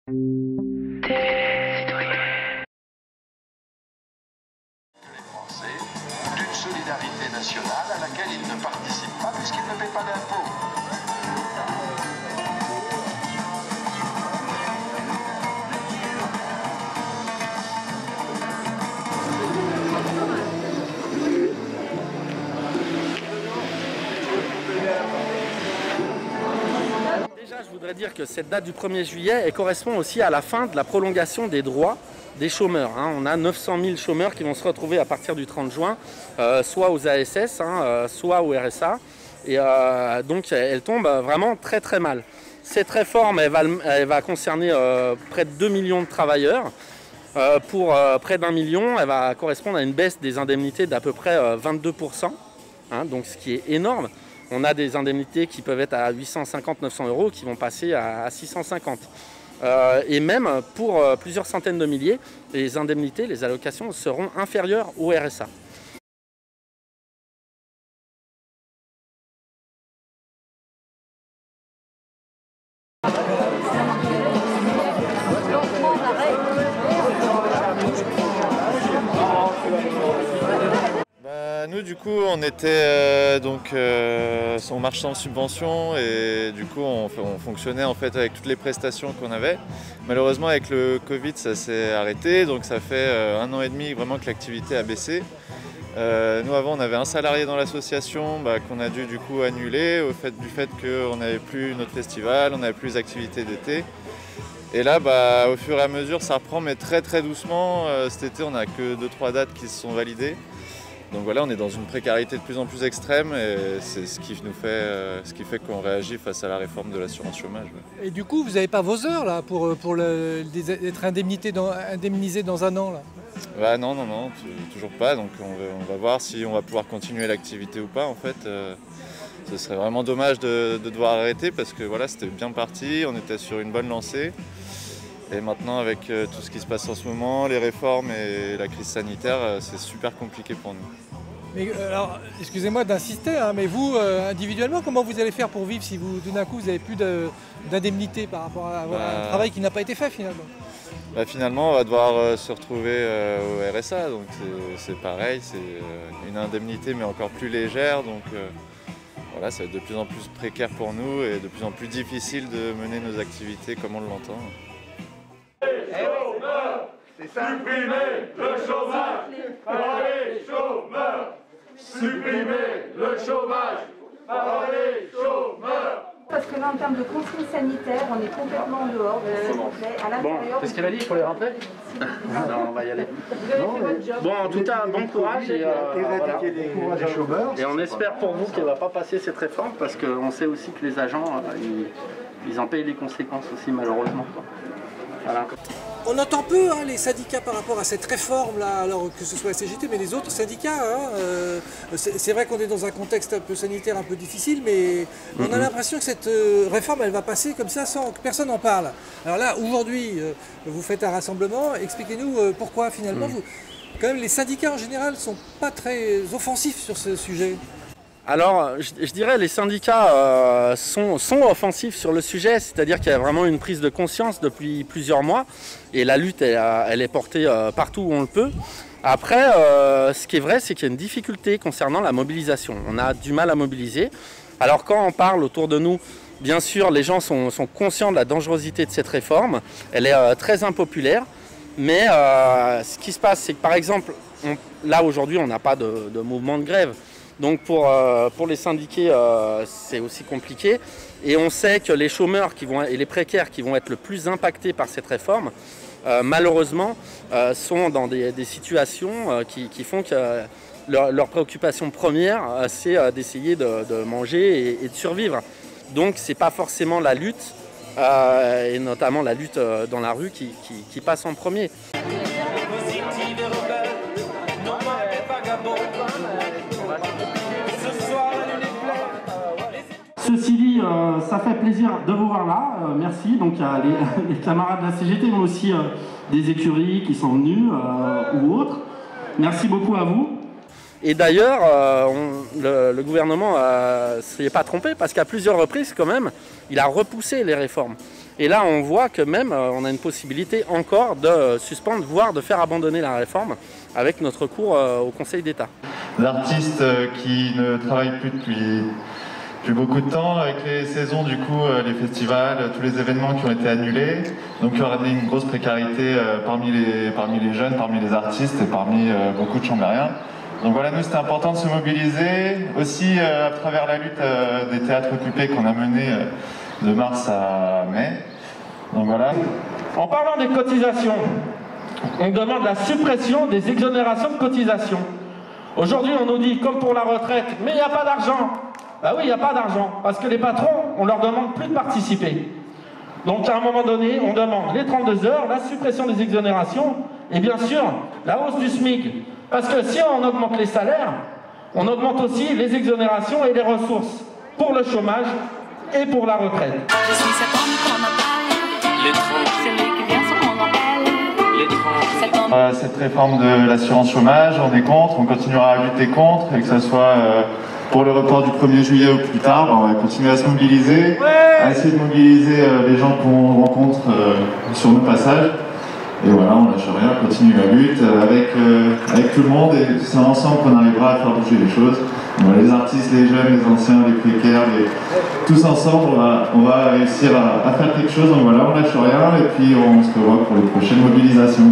D'une solidarité nationale à laquelle ils ne participent pas puisqu'ils ne paient pas d'impôts. Déjà, je voudrais dire que cette date du 1er juillet elle correspond aussi à la fin de la prolongation des droits des chômeurs. On a 900 000 chômeurs qui vont se retrouver à partir du 30 juin, soit aux ASS, soit au RSA. Et donc elle tombe vraiment très très mal. Cette réforme elle va concerner près de 2 millions de travailleurs. Pour près d'1 million, elle va correspondre à une baisse des indemnités d'à peu près 22%, donc ce qui est énorme. On a des indemnités qui peuvent être à 850-900 € qui vont passer à 650. Et même pour plusieurs centaines de milliers, les indemnités, les allocations seront inférieures au RSA. Nous du coup on était on marchait en subvention et du coup on fonctionnait en fait avec toutes les prestations qu'on avait. Malheureusement avec le Covid ça s'est arrêté, donc ça fait 1 an et demi vraiment que l'activité a baissé. Nous avant on avait un salarié dans l'association qu'on a dû du coup annuler du fait qu'on n'avait plus notre festival, on n'avait plus les activités d'été. Et là au fur et à mesure ça reprend mais très très doucement. Cet été on n'a que 2-3 dates qui se sont validées. Donc voilà, on est dans une précarité de plus en plus extrême et c'est ce qui fait qu'on réagit face à la réforme de l'assurance chômage. Et du coup, vous n'avez pas vos heures là pour être indemnisé dans 1 an là? Non, toujours pas. Donc on va voir si on va pouvoir continuer l'activité ou pas en fait. Ce serait vraiment dommage de devoir arrêter parce que voilà, c'était bien parti, on était sur une bonne lancée. Et maintenant avec tout ce qui se passe en ce moment, les réformes et la crise sanitaire, c'est super compliqué pour nous. Mais alors, excusez-moi d'insister, mais vous, individuellement, comment vous allez faire pour vivre si tout d'un coup vous n'avez plus d'indemnité par rapport à un travail qui n'a pas été fait finalement? Finalement, on va devoir se retrouver au RSA, donc c'est pareil, c'est une indemnité mais encore plus légère. Donc voilà, ça va être de plus en plus précaire pour nous et de plus en plus difficile de mener nos activités comme on l'entend. Supprimez le chômage par les chômeurs. Supprimez le chômage par les chômeurs. Parce que là, en termes de consignes sanitaires, on est complètement en dehors, s'il vous plaît. À l'intérieur. Qu'est-ce qu'elle a dit? Il faut les rentrer? Non, on va y aller. Bon, en tout cas, bon courage et voilà. Et on espère pour vous qu'elle ne va pas passer cette réforme parce qu'on sait aussi que les agents, ils en payent les conséquences aussi malheureusement. Voilà. On entend peu les syndicats par rapport à cette réforme-là, alors que ce soit la CGT, mais les autres syndicats. C'est vrai qu'on est dans un contexte un peu sanitaire, un peu difficile, mais on a l'impression que cette réforme, elle va passer comme ça sans que personne n'en parle. Alors là, aujourd'hui, vous faites un rassemblement. Expliquez-nous pourquoi finalement, quand même, les syndicats en général ne sont pas très offensifs sur ce sujet. Alors, je dirais les syndicats sont offensifs sur le sujet, c'est-à-dire qu'il y a vraiment une prise de conscience depuis plusieurs mois et la lutte elle est portée partout où on le peut. Après, ce qui est vrai, c'est qu'il y a une difficulté concernant la mobilisation. On a du mal à mobiliser. Alors quand on parle autour de nous, bien sûr, les gens sont conscients de la dangerosité de cette réforme. Elle est très impopulaire, mais ce qui se passe, c'est que par exemple, là aujourd'hui, on n'a pas de mouvement de grève. Donc pour les syndiqués, c'est aussi compliqué. Et on sait que les chômeurs et les précaires qui vont être le plus impactés par cette réforme, malheureusement, sont dans des situations qui font que leur préoccupation première, c'est d'essayer de manger et de survivre. Donc ce n'est pas forcément la lutte, et notamment la lutte dans la rue qui passe en premier. Ceci dit, ça fait plaisir de vous voir là, merci. Donc il y a les camarades de la CGT, mais aussi des écuries qui sont venus ou autres. Merci beaucoup à vous. Et d'ailleurs, le gouvernement ne s'y est pas trompé parce qu'à plusieurs reprises quand même, il a repoussé les réformes. Et là, on voit que même, on a une possibilité encore de suspendre, voire de faire abandonner la réforme avec notre recours au Conseil d'État. L'artiste qui ne travaille plus depuis beaucoup de temps, avec les saisons, du coup, les festivals, tous les événements qui ont été annulés, donc il y aura une grosse précarité parmi les jeunes, parmi les artistes et parmi beaucoup de chambériens. Donc voilà, nous c'était important de se mobiliser, aussi à travers la lutte des théâtres occupés qu'on a menée de mars à mai. Donc voilà. En parlant des cotisations, on demande la suppression des exonérations de cotisations. Aujourd'hui, on nous dit, comme pour la retraite, mais il n'y a pas d'argent. Bah oui, il n'y a pas d'argent, parce que les patrons, on leur demande plus de participer. Donc à un moment donné, on demande les 32 heures, la suppression des exonérations, et bien sûr, la hausse du SMIC. Parce que si on augmente les salaires, on augmente aussi les exonérations et les ressources pour le chômage et pour la retraite. Je suis cet homme qu'on appelle celui qui vient sur mon appel. Cette réforme de l'assurance chômage, on est contre, on continuera à lutter contre, et que ce soit pour le report du 1er juillet ou plus tard, on va continuer à se mobiliser, à essayer de mobiliser les gens qu'on rencontre sur nos passages. Et voilà, on lâche rien, on continue la lutte avec tout le monde, et c'est ensemble qu'on arrivera à faire bouger les choses. Bon, les artistes, les jeunes, les anciens, les précaires, tous ensemble, on va réussir à faire quelque chose. Donc voilà, on lâche rien, et puis on se revoit pour les prochaines mobilisations.